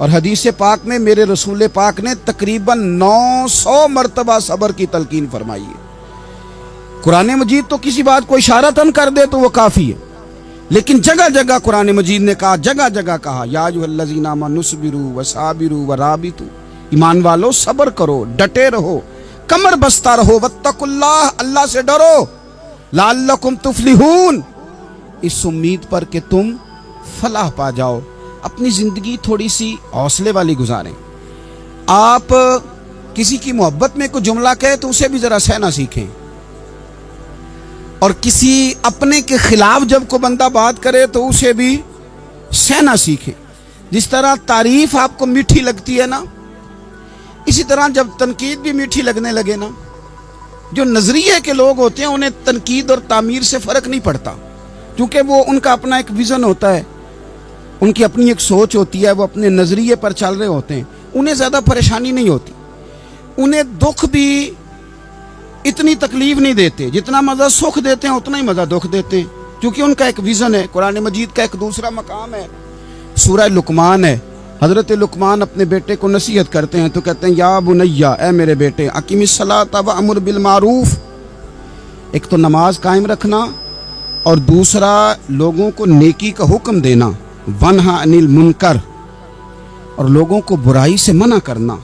اور حدیث پاک میں میرے رسول پاک نے تقریباً 900 مرتبہ صبر کی تلقین فرمائی ہے۔ قرآن مجید تو کسی بات کو اشارتاً کر دے تو وہ کافی ہے، لیکن جگہ جگہ قرآن مجید نے کہا، جگہ جگہ کہا یا ایھا الذین آمنوا اصبروا وصابروا ورابطوا، ایمان والو صبر کرو، ڈٹے رہو، کمر بستہ رہو، واتقوا اللہ، اللہ سے ڈرو، لعلکم تفلحون، اس امید پر کہ تم فلاح پا جاؤ۔ اپنی زندگی تھوڑی سی حوصلے والی گزاریں۔ آپ کسی کی محبت میں کوئی جملہ کہے تو اسے بھی ذرا سہنا سیکھیں، اور کسی اپنے کے خلاف جب کوئی بندہ بات کرے تو اسے بھی سہنا سیکھیں۔ جس طرح تعریف آپ کو میٹھی لگتی ہے نا، اسی طرح جب تنقید بھی میٹھی لگنے لگے نا، جو نظریے کے لوگ ہوتے ہیں انہیں تنقید اور تعمیر سے فرق نہیں پڑتا، کیونکہ وہ ان کا اپنا ایک ویژن ہوتا ہے، ان کی اپنی ایک سوچ ہوتی ہے، وہ اپنے نظریے پر چل رہے ہوتے ہیں، انہیں زیادہ پریشانی نہیں ہوتی، انہیں دکھ بھی اتنی تکلیف نہیں دیتے، جتنا مزہ سکھ دیتے ہیں اتنا ہی مزہ دکھ دیتے ہیں، کیونکہ ان کا ایک ویژن ہے۔ قرآن مجید کا ایک دوسرا مقام ہے، سورہ لقمان ہے، حضرت لقمان اپنے بیٹے کو نصیحت کرتے ہیں تو کہتے ہیں یا بنیا، اے میرے بیٹے، اقیم الصلاۃ وامر بالمعروف، ایک تو نماز قائم رکھنا، اور دوسرا لوگوں کو نیکی کا حکم دینا، ونہا عن المنکر، اور لوگوں کو برائی سے منع کرنا،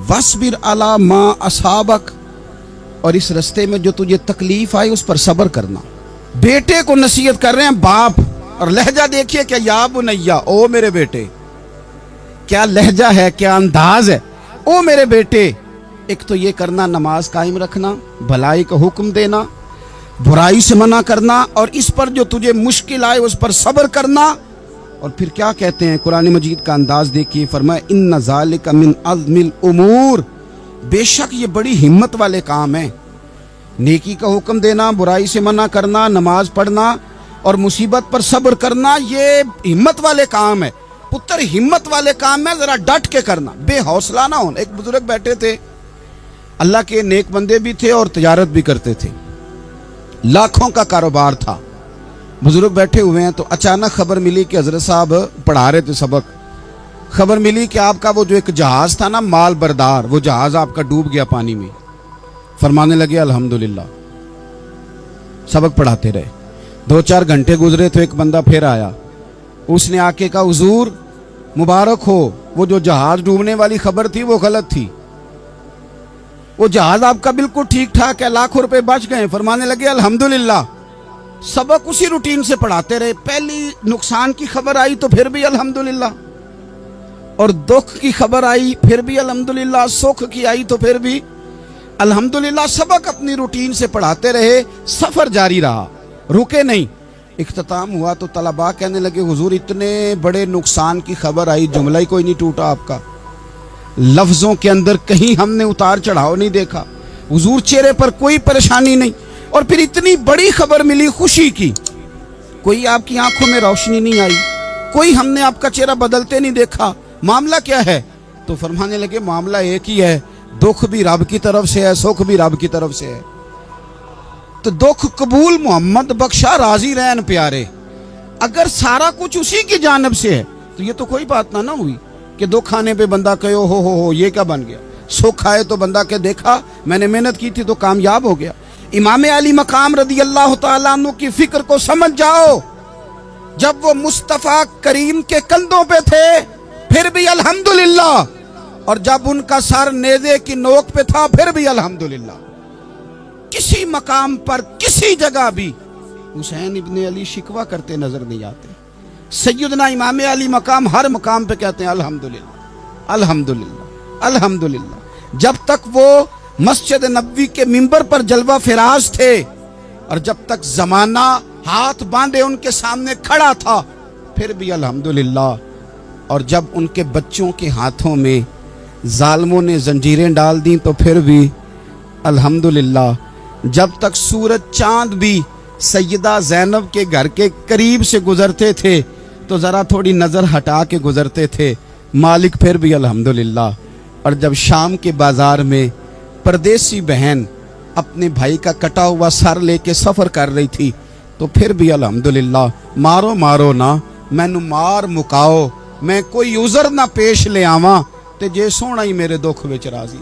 واصبر علی ما اصابک، اور اس رستے میں جو تجھے تکلیف آئی اس پر صبر کرنا۔ بیٹے کو نصیحت کر رہے ہیں باپ، اور لہجہ دیکھیے کہ یا بنیا، او میرے بیٹے، کیا لہجہ ہے، کیا انداز ہے، او میرے بیٹے۔ ایک تو یہ کرنا، نماز قائم رکھنا، بھلائی کا حکم دینا، برائی سے منع کرنا، اور اس پر جو تجھے مشکل آئے اس پر صبر کرنا۔ اور پھر کیا کہتے ہیں، قرآن مجید کا انداز دیکھیے، فرمایا ان ذالک من عزم الامور، بے شک یہ بڑی ہمت والے کام ہیں، نیکی کا حکم دینا، برائی سے منع کرنا، نماز پڑھنا اور مصیبت پر صبر کرنا، یہ ہمت والے کام ہے پتر، ہمت والے کام ہے، ذرا ڈٹ کے کرنا، بے حوصلہ نہ ہونا۔ ایک بزرگ بیٹھے تھے، اللہ کے نیک بندے بھی تھے اور تجارت بھی کرتے تھے، لاکھوں کا کاروبار تھا، بزرگ بیٹھے ہوئے ہیں تو اچانک خبر ملی کہ حضرت صاحب پڑھا رہے تھے سبق، خبر ملی کہ آپ کا وہ جو ایک جہاز تھا نا مال بردار، وہ جہاز آپ کا ڈوب گیا پانی میں۔ فرمانے لگے الحمدللہ، سبق پڑھاتے رہے، 2-4 گھنٹے گزرے تو ایک بندہ پھر آیا، اس نے آ کے کہا حضور مبارک ہو، وہ جو جہاز ڈوبنے والی خبر تھی وہ غلط تھی، وہ جہاز آپ کا بالکل ٹھیک ٹھاک ہے، لاکھوں روپے بچ گئے۔ فرمانے لگے الحمدللہ۔ سبق اسی روٹین سے پڑھاتے رہے، پہلی نقصان کی خبر آئی تو پھر بھی الحمدللہ، اور دکھ کی خبر آئی پھر بھی الحمدللہ، سکھ کی آئی تو پھر بھی الحمدللہ۔ سبق اپنی روٹین سے پڑھاتے رہے، سفر جاری رہا، رکے نہیں۔ اختتام ہوا تو طلباء کہنے لگے حضور اتنے بڑے نقصان کی خبر آئی، جملہ ہی کوئی نہیں ٹوٹا آپ کا، لفظوں کے اندر کہیں ہم نے اتار چڑھاؤ نہیں دیکھا، حضور چہرے پر کوئی پریشانی نہیں، اور پھر اتنی بڑی خبر ملی خوشی کی، کوئی آپ کی آنکھوں میں روشنی نہیں آئی، کوئی ہم نے آپ کا چہرہ بدلتے نہیں دیکھا، معاملہ کیا ہے؟ تو فرمانے لگے معاملہ ایک ہی ہے، دکھ بھی رب کی طرف سے ہے، سکھ بھی رب کی طرف سے ہے، تو دکھ قبول محمد بخشا راضی رہن پیارے، اگر سارا کچھ اسی کی جانب سے ہے تو یہ تو کوئی بات نہ ہوئی کہ دکھ آنے پہ بندہ کہے ہو یہ کیا بن گیا، سکھ آئے تو بندہ کہ دیکھا میں نے محنت کی تھی تو کامیاب ہو گیا۔ امام علی مقام رضی اللہ تعالیٰ عنہ کی فکر کو سمجھ جاؤ، جب وہ مصطفیٰ کریم کے کندھوں پہ تھے پھر بھی الحمدللہ، اور جب ان کا سر نیزے کی نوک پہ تھا پھر بھی الحمدللہ۔ کسی مقام پر کسی جگہ بھی حسین ابن علی شکوہ کرتے نظر نہیں آتے، سیدنا امام علی مقام ہر مقام پہ کہتے ہیں الحمدللہ الحمدللہ الحمدللہ۔ جب تک وہ مسجد نبوی کے منبر پر جلوہ فراز تھے، اور جب تک زمانہ ہاتھ باندھے ان کے سامنے کھڑا تھا پھر بھی الحمدللہ، اور جب ان کے بچوں کے ہاتھوں میں ظالموں نے زنجیریں ڈال دیں تو پھر بھی الحمدللہ، جب تک سورج چاند بھی سیدہ زینب کے گھر کے قریب سے گزرتے تھے تو ذرا تھوڑی نظر ہٹا کے گزرتے تھے، مالک پھر بھی الحمدللہ، اور جب شام کے بازار میں پردیسی بہن اپنے بھائی کا کٹا ہوا سر لے کے سفر کر رہی تھی تو پھر بھی الحمدللہ۔ مارو نا مینو مار مکاؤ، میں کوئی عذر نہ پیش لے آواں تے جے سونا ہی میرے دکھ وچ راضی،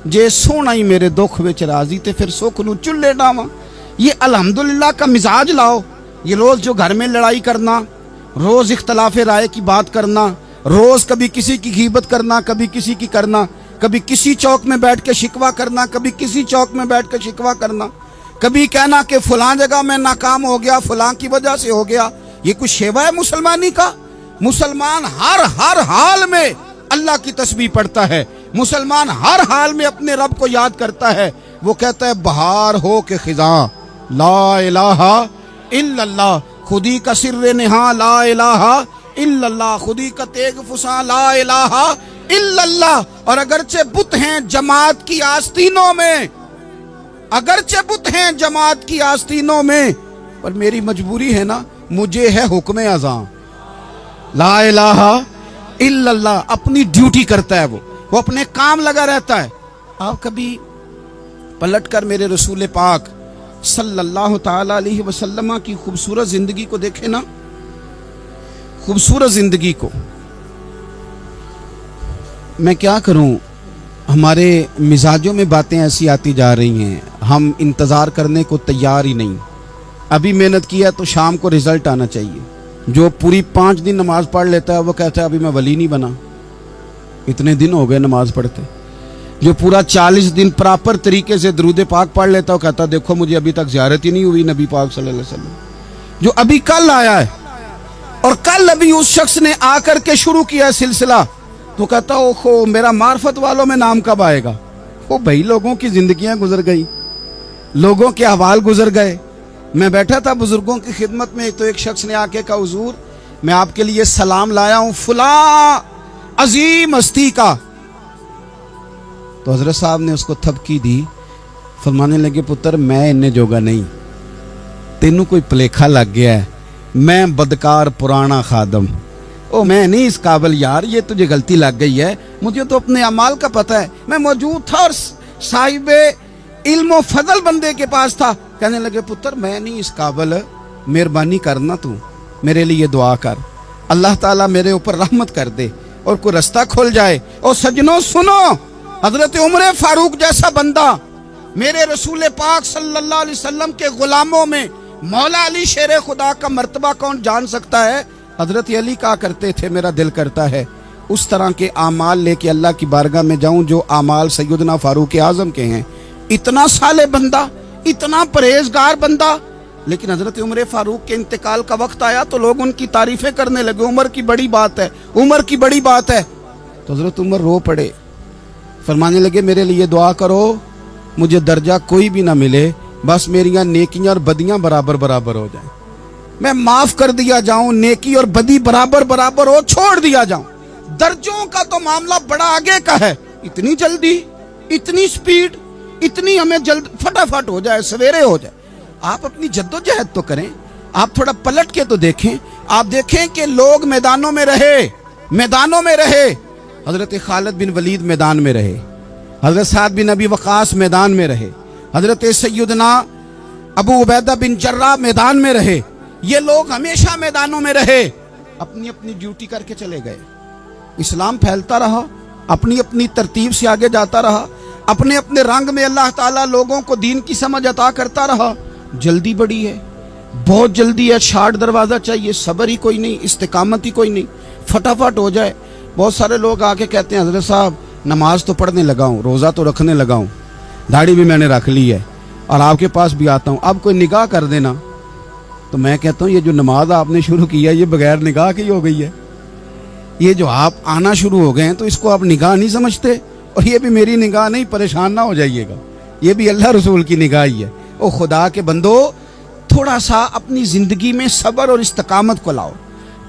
جے سونا ہی میرے دکھ وچ راضی تے پھر سکھ نو چلے ڈاواں۔ یہ الحمدللہ کا مزاج لاؤ۔ یہ روز جو گھر میں لڑائی کرنا، روز اختلاف رائے کی بات کرنا، روز کبھی کسی کی غیبت کرنا، کبھی کسی کی کرنا، کبھی کسی چوک میں بیٹھ کے شکوہ کرنا، کبھی کسی چوک میں بیٹھ کے شکوہ کرنا، کبھی کہنا کہ فلاں جگہ میں ناکام ہو گیا، فلاں کی وجہ سے ہو گیا، یہ کچھ شیوا ہے مسلمانی کا؟ مسلمان ہر حال میں اللہ کی تسبیح پڑھتا ہے، مسلمان ہر حال میں اپنے رب کو یاد کرتا ہے۔ وہ کہتا ہے بہار ہو کے خزاں لا الہ الا اللہ، خودی کا سر نہاں لا الہ الا اللہ، خودی کا تیغ فساں لا الہ الا اللہ۔ اور اگرچہ بت ہیں جماعت کی آستینوں میں، اگرچہ بت ہیں جماعت کی آستینوں میں، پر میری مجبوری ہے نا، مجھے ہے حکم اذاں لا الہ الا اللہ۔ اپنی ڈیوٹی کرتا ہے وہ اپنے کام لگا رہتا ہے۔ آپ کبھی پلٹ کر میرے رسول پاک صلی اللہ تعالی علیہ وسلم کی خوبصورت زندگی کو دیکھیں نا، خوبصورت زندگی کو۔ میں کیا کروں، ہمارے مزاجوں میں باتیں ایسی آتی جا رہی ہیں، ہم انتظار کرنے کو تیار ہی نہیں۔ ابھی محنت کیا تو شام کو رزلٹ آنا چاہیے۔ جو پوری 5 دن نماز پڑھ لیتا ہے وہ کہتا ہے ابھی میں ولی نہیں بنا، اتنے دن ہو گئے نماز پڑھتے۔ جو پورا 40 دن پراپر طریقے سے درود پاک پڑھ لیتا ہے وہ کہتا ہے دیکھو مجھے ابھی تک زیارت ہی نہیں ہوئی نبی پاک صلی اللہ علیہ وسلم۔ جو ابھی کل آیا ہے اور کل ابھی اس شخص نے آ کر کے شروع کیا سلسلہ، تو کہتا اوہو میرا معرفت والوں میں نام کب آئے گا؟ وہ بھائی لوگوں کی زندگیاں گزر گئی، لوگوں کے احوال گزر گئے۔ میں بیٹھا تھا بزرگوں کی خدمت میں، تو ایک شخص نے آ کے کہا حضور میں آپ کے لیے سلام لایا ہوں فلاں عظیم ہستی کا۔ تو حضرت صاحب نے اس کو تھپکی دی، فرمانے لگے پتر میں انہیں جوگا نہیں، تینوں کوئی پلیکھا لگ گیا ہے، میں بدکار پرانا خادم، میں نہیں اس قابل یار، یہ تجھے غلطی لگ گئی ہے، مجھے تو اپنے اعمال کا پتہ ہے، میں موجود تھا اور صاحب علم و فضل بندے کے پاس تھا۔ کہنے لگے پتر میں نہیں اس قابل، مہربانی کرنا تو میرے لیے دعا کر، اللہ تعالیٰ میرے اوپر رحمت کر دے اور کوئی رستہ کھل جائے۔ اور سجنوں سنو، حضرت عمر فاروق جیسا بندہ میرے رسول پاک صلی اللہ علیہ وسلم کے غلاموں میں مولا علی شیر خدا کا مرتبہ کون جان سکتا ہے؟ حضرت علی کہا کرتے تھے میرا دل کرتا ہے اس طرح کے اعمال لے کے اللہ کی بارگاہ میں جاؤں جو اعمال سیدنا فاروق اعظم کے ہیں۔ اتنا صالح بندہ، اتنا پرہیزگار بندہ، لیکن حضرت عمر فاروق کے انتقال کا وقت آیا تو لوگ ان کی تعریفیں کرنے لگے، عمر کی بڑی بات ہے، عمر کی بڑی بات ہے۔ تو حضرت عمر رو پڑے، فرمانے لگے میرے لیے دعا کرو، مجھے درجہ کوئی بھی نہ ملے، بس میریاں نیکیاں اور بدیاں برابر برابر ہو جائیں، میں معاف کر دیا جاؤں، نیکی اور بدی برابر برابر ہو، چھوڑ دیا جاؤں۔ درجوں کا تو معاملہ بڑا آگے کا ہے، اتنی جلدی، اتنی سپیڈ، اتنی ہمیں جلد فٹافٹ ہو جائے، سویرے ہو جائے۔ آپ اپنی جد و جہد تو کریں، آپ تھوڑا پلٹ کے تو دیکھیں، آپ دیکھیں کہ لوگ میدانوں میں رہے، میدانوں میں رہے۔ حضرت خالد بن ولید میدان میں رہے، حضرت سعد بن ابی وقاص میدان میں رہے، حضرت سیدنا ابو عبیدہ بن جراح میدان میں رہے۔ یہ لوگ ہمیشہ میدانوں میں رہے، اپنی اپنی ڈیوٹی کر کے چلے گئے۔ اسلام پھیلتا رہا، اپنی اپنی ترتیب سے آگے جاتا رہا، اپنے اپنے رنگ میں اللہ تعالیٰ لوگوں کو دین کی سمجھ عطا کرتا رہا۔ جلدی بڑی ہے، بہت جلدی ہے، شارٹ دروازہ چاہیے، صبر ہی کوئی نہیں، استقامت ہی کوئی نہیں، فٹافٹ ہو جائے۔ بہت سارے لوگ آ کے کہتے ہیں حضرت صاحب نماز تو پڑھنے لگا ہوں، روزہ تو رکھنے لگا ہوں، داڑھی بھی میں نے رکھ لی ہے اور آپ کے پاس بھی آتا ہوں، اب کوئی نگاہ کر دینا۔ تو میں کہتا ہوں یہ جو نماز آپ نے شروع کی ہے یہ بغیر نگاہ کی ہو گئی ہے، یہ جو آپ آنا شروع ہو گئے ہیں تو اس کو آپ نگاہ نہیں سمجھتے، اور یہ بھی میری نگاہ نہیں، پریشان نہ ہو جائیے گا، یہ بھی اللہ رسول کی نگاہ ہی ہے۔ او خدا کے بندو، تھوڑا سا اپنی زندگی میں صبر اور استقامت کو لاؤ،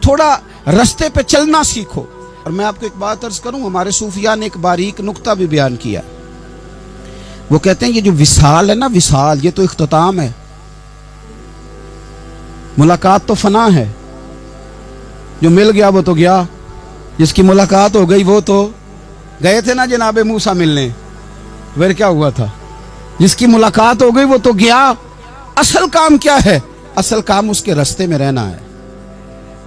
تھوڑا رستے پہ چلنا سیکھو۔ اور میں آپ کو ایک بات عرض کروں، ہمارے صوفیاء نے ایک باریک نقطہ بھی بیان کیا، وہ کہتے ہیں یہ جو وصال ہے نا، وصال یہ تو اختتام ہے، ملاقات تو فنا ہے، جو مل گیا وہ تو گیا، جس کی ملاقات ہو گئی وہ تو گئے تھے نا جناب موسیٰ ملنے، پھر کیا ہوا تھا؟ جس کی ملاقات ہو گئی وہ تو گیا۔ اصل کام کیا ہے؟ اصل کام اس کے رستے میں رہنا ہے،